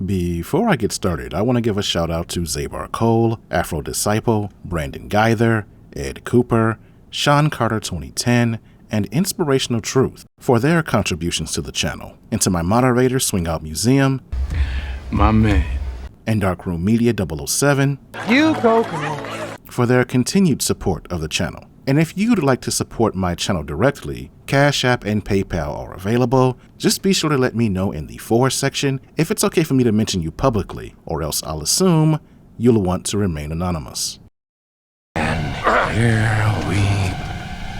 Before I get started, I want to give a shout out to Zabar Cole, Afro Disciple, Brandon Geither, Ed Cooper, Sean Carter 2010, and Inspirational Truth for their contributions to the channel, and to my moderator Swing Out Museum, my man, and Darkroom Media 007 You coconut for their continued support of the channel. And if you'd like to support my channel directly, Cash App and PayPal are available. Just be sure to let me know in the For section if it's okay for me to mention you publicly, or else I'll assume you'll want to remain anonymous. And here we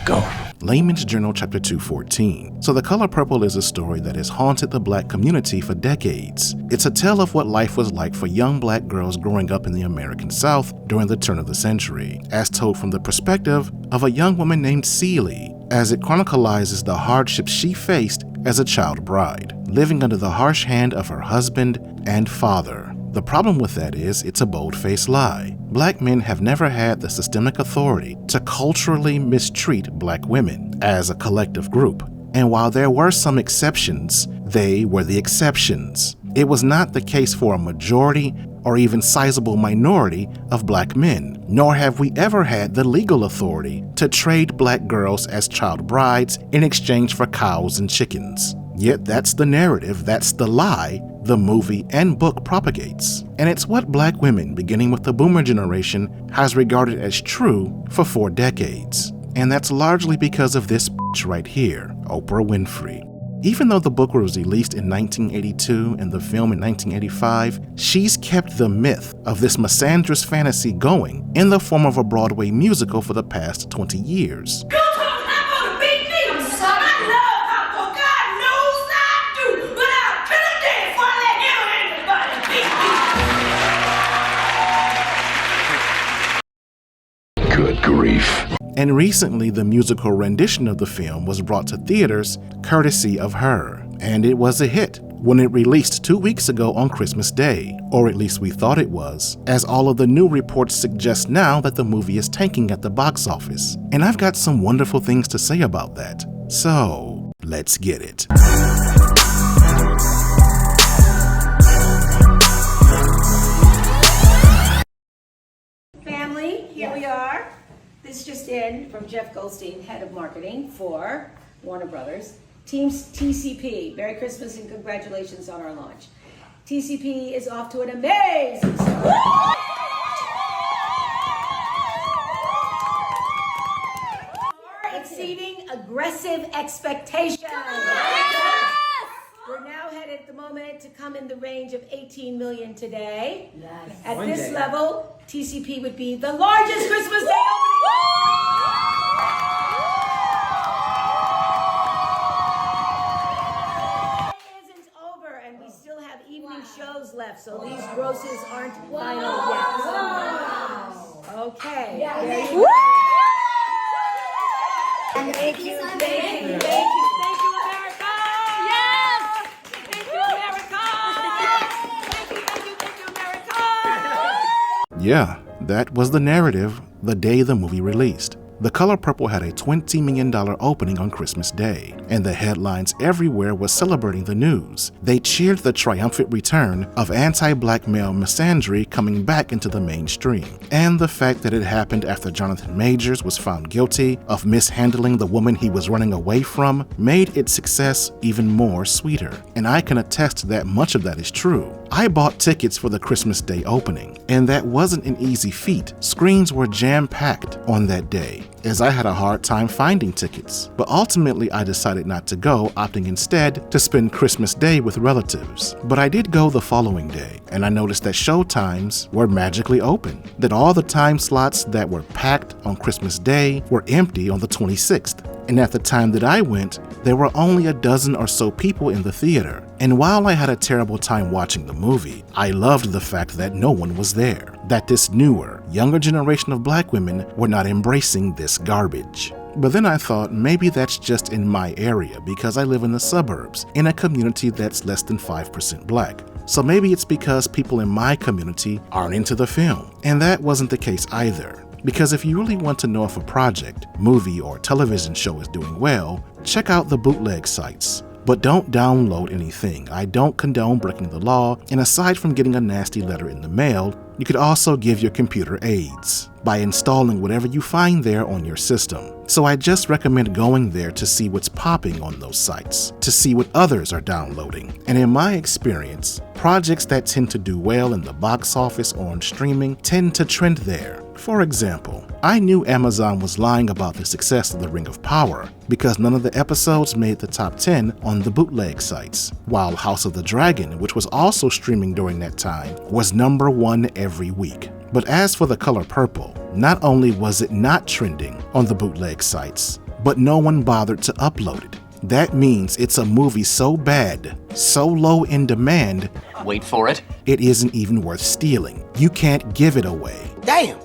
go. Layman's Journal Chapter 214. So The Color Purple is a story that has haunted the black community for decades. It's a tale of what life was like for young black girls growing up in the American South during the turn of the century, as told from the perspective of a young woman named Celie, as it chronicalizes the hardships she faced as a child bride, living under the harsh hand of her husband and father. The problem with that is it's a bold-faced lie. Black men have never had the systemic authority to culturally mistreat black women as a collective group. And while there were some exceptions, they were the exceptions. It was not the case for a majority or even sizable minority of black men, nor have we ever had the legal authority to trade black girls as child brides in exchange for cows and chickens. Yet that's the narrative, that's the lie the movie and book propagates. And it's what black women, beginning with the boomer generation, has regarded as true for 4 decades. And that's largely because of this bitch right here, Oprah Winfrey. Even though the book was released in 1982 and the film in 1985, she's kept the myth of this misandrous fantasy going in the form of a Broadway musical for the past 20 years. Good grief. And recently, the musical rendition of the film was brought to theaters courtesy of her, and it was a hit when it released 2 weeks ago on Christmas Day, or at least we thought it was, as all of the new reports suggest now that the movie is tanking at the box office. And I've got some wonderful things to say about that. So, let's get it. Family, here we are. This just in from Jeff Goldstein, head of marketing for Warner Brothers. Team TCP, Merry Christmas and congratulations on our launch. TCP is off to an amazing start. Exceeding aggressive expectations. We're now headed at the moment to come in the range of 18 million today. Yes. At this level, TCP would be the largest Christmas Day opening. It isn't over, and we still have evening shows left, so these grosses aren't final yet. Okay. Yes. There you go. Thank you, America! Yes! Thank you, America! Yeah, that was the narrative the day the movie released. The Color Purple had a $20 million opening on Christmas Day, and the headlines everywhere were celebrating the news. They cheered the triumphant return of anti-black male misandry coming back into the mainstream, and the fact that it happened after Jonathan Majors was found guilty of mishandling the woman he was running away from made its success even more sweeter. And I can attest that much of that is true. I bought tickets for the Christmas Day opening, and that wasn't an easy feat. Screens were jam-packed on that day, as I had a hard time finding tickets. But ultimately I decided not to go, opting instead to spend Christmas Day with relatives. But I did go the following day, and I noticed that show times were magically open, that all the time slots that were packed on Christmas Day were empty on the 26th. And at the time that I went, there were only a dozen or so people in the theater. And while I had a terrible time watching the movie, I loved the fact that no one was there, that this newer, younger generation of black women were not embracing this garbage. But then I thought maybe that's just in my area because I live in the suburbs, in a community that's less than 5% black. So maybe it's because people in my community aren't into the film. And that wasn't the case either. Because if you really want to know if a project, movie, or television show is doing well, check out the bootleg sites. But don't download anything. I don't condone breaking the law, and aside from getting a nasty letter in the mail, you could also give your computer AIDS by installing whatever you find there on your system. So I just recommend going there to see what's popping on those sites, to see what others are downloading. And in my experience, projects that tend to do well in the box office or on streaming tend to trend there. For example, I knew Amazon was lying about the success of The Ring of Power because none of the episodes made the top 10 on the bootleg sites, while House of the Dragon, which was also streaming during that time, was #1 every week. But as for The Color Purple, not only was it not trending on the bootleg sites, but no one bothered to upload it. That means it's a movie so bad, so low in demand, wait for it, it isn't even worth stealing. You can't give it away. Damn!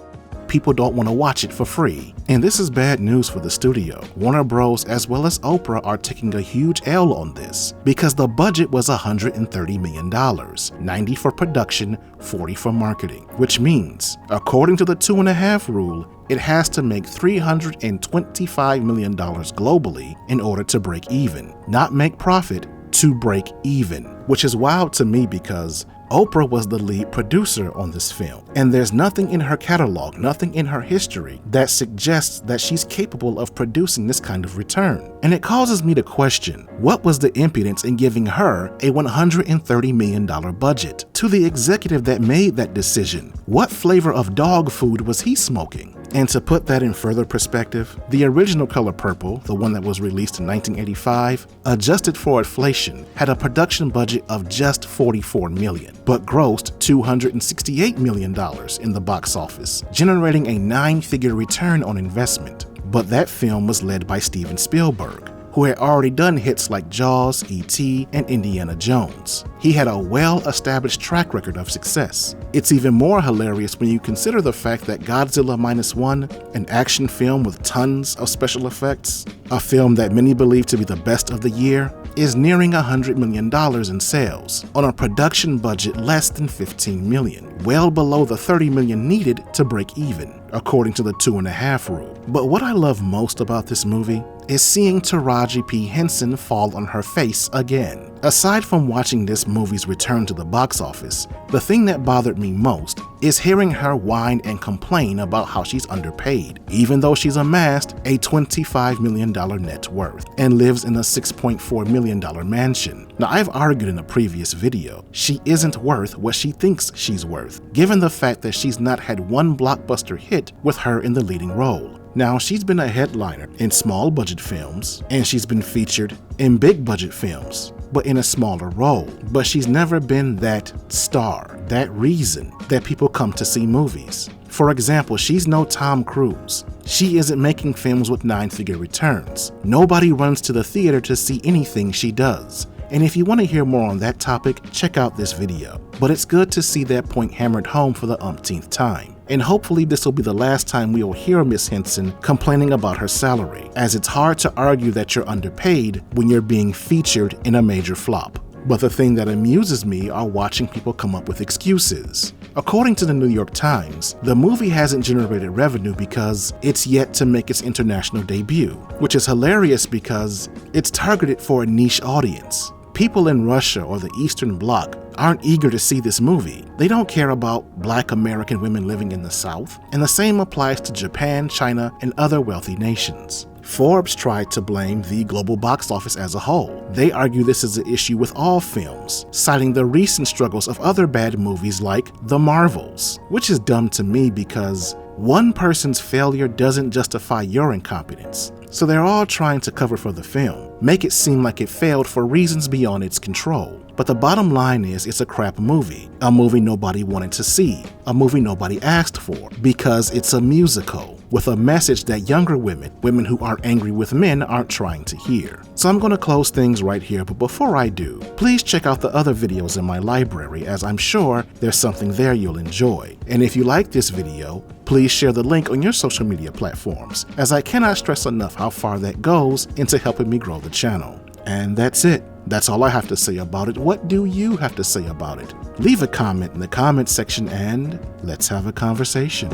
People don't want to watch it for free. And this is bad news for the studio. Warner Bros. As well as Oprah are taking a huge L on this because the budget was $130 million, $90 for production, $40 for marketing, which means, according to the 2.5 rule, it has to make $325 million globally in order to break even, not make profit, to break even, which is wild to me because Oprah was the lead producer on this film, and there's nothing in her catalog, nothing in her history that suggests that she's capable of producing this kind of return. And it causes me to question, what was the impudence in giving her a $130 million budget? To the executive that made that decision, what flavor of dog food was he smoking? And to put that in further perspective, the original Color Purple, the one that was released in 1985, adjusted for inflation, had a production budget of just $44 million, but grossed $268 million in the box office, generating a 9-figure return on investment. But that film was led by Steven Spielberg, who had already done hits like Jaws, E.T., and Indiana Jones. He had a well-established track record of success. It's even more hilarious when you consider the fact that Godzilla Minus One, an action film with tons of special effects, a film that many believe to be the best of the year, is nearing $100 million in sales on a production budget less than $15 million, well below the $30 million needed to break even, according to the 2.5 rule. But what I love most about this movie is seeing Taraji P. Henson fall on her face again. Aside from watching this movie's return to the box office, the thing that bothered me most is hearing her whine and complain about how she's underpaid, even though she's amassed a $25 million net worth and lives in a $6.4 million mansion. Now, I've argued in a previous video, she isn't worth what she thinks she's worth, given the fact that she's not had one blockbuster hit with her in the leading role. Now, she's been a headliner in small budget films, and she's been featured in big budget films, but in a smaller role. But she's never been that star, that reason that people come to see movies. For example, she's no Tom Cruise. She isn't making films with 9-figure returns. Nobody runs to the theater to see anything she does. And if you want to hear more on that topic, check out this video. But it's good to see that point hammered home for the umpteenth time. And hopefully this will be the last time we will hear Miss Henson complaining about her salary, as it's hard to argue that you're underpaid when you're being featured in a major flop. But the thing that amuses me are watching people come up with excuses. According to the New York Times, the movie hasn't generated revenue because it's yet to make its international debut, which is hilarious because it's targeted for a niche audience. People in Russia or the Eastern Bloc aren't eager to see this movie. They don't care about Black American women living in the South, and the same applies to Japan, China, and other wealthy nations. Forbes tried to blame the global box office as a whole. They argue this is an issue with all films, citing the recent struggles of other bad movies like The Marvels, which is dumb to me because one person's failure doesn't justify your incompetence. So they're all trying to cover for the film, make it seem like it failed for reasons beyond its control. But the bottom line is it's a crap movie, a movie nobody wanted to see, a movie nobody asked for, because it's a musical with a message that younger women who aren't angry with men, aren't trying to hear. So I'm going to close things right here, but before I do, please check out the other videos in my library, as I'm sure there's something there you'll enjoy. And if you like this video, please share the link on your social media platforms, as I cannot stress enough how far that goes into helping me grow the channel. And that's it. That's all I have to say about it. What do you have to say about it? Leave a comment in the comment section and let's have a conversation.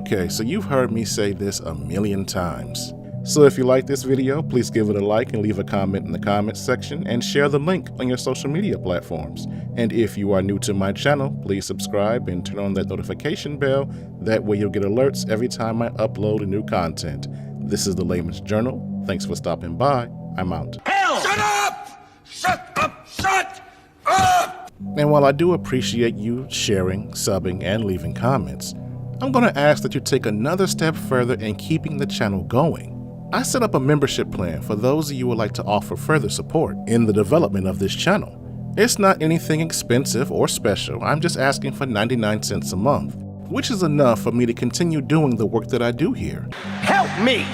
Okay, so you've heard me say this a million times. So if you like this video, please give it a like and leave a comment in the comments section and share the link on your social media platforms. And if you are new to my channel, please subscribe and turn on that notification bell. That way you'll get alerts every time I upload new content. This is the Layman's Journal. Thanks for stopping by. I'm out. Hell! Shut up! Shut up! Shut up! And while I do appreciate you sharing, subbing, and leaving comments, I'm going to ask that you take another step further in keeping the channel going. I set up a membership plan for those of you who would like to offer further support in the development of this channel. It's not anything expensive or special. I'm just asking for 99 cents a month, which is enough for me to continue doing the work that I do here. Help me!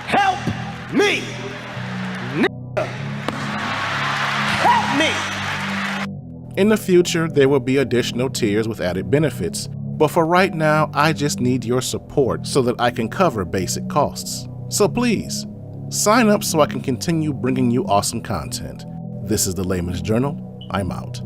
Help me! Help me! In the future, there will be additional tiers with added benefits, but for right now, I just need your support so that I can cover basic costs. So please, sign up so I can continue bringing you awesome content. This is the Layman's Journal. I'm out.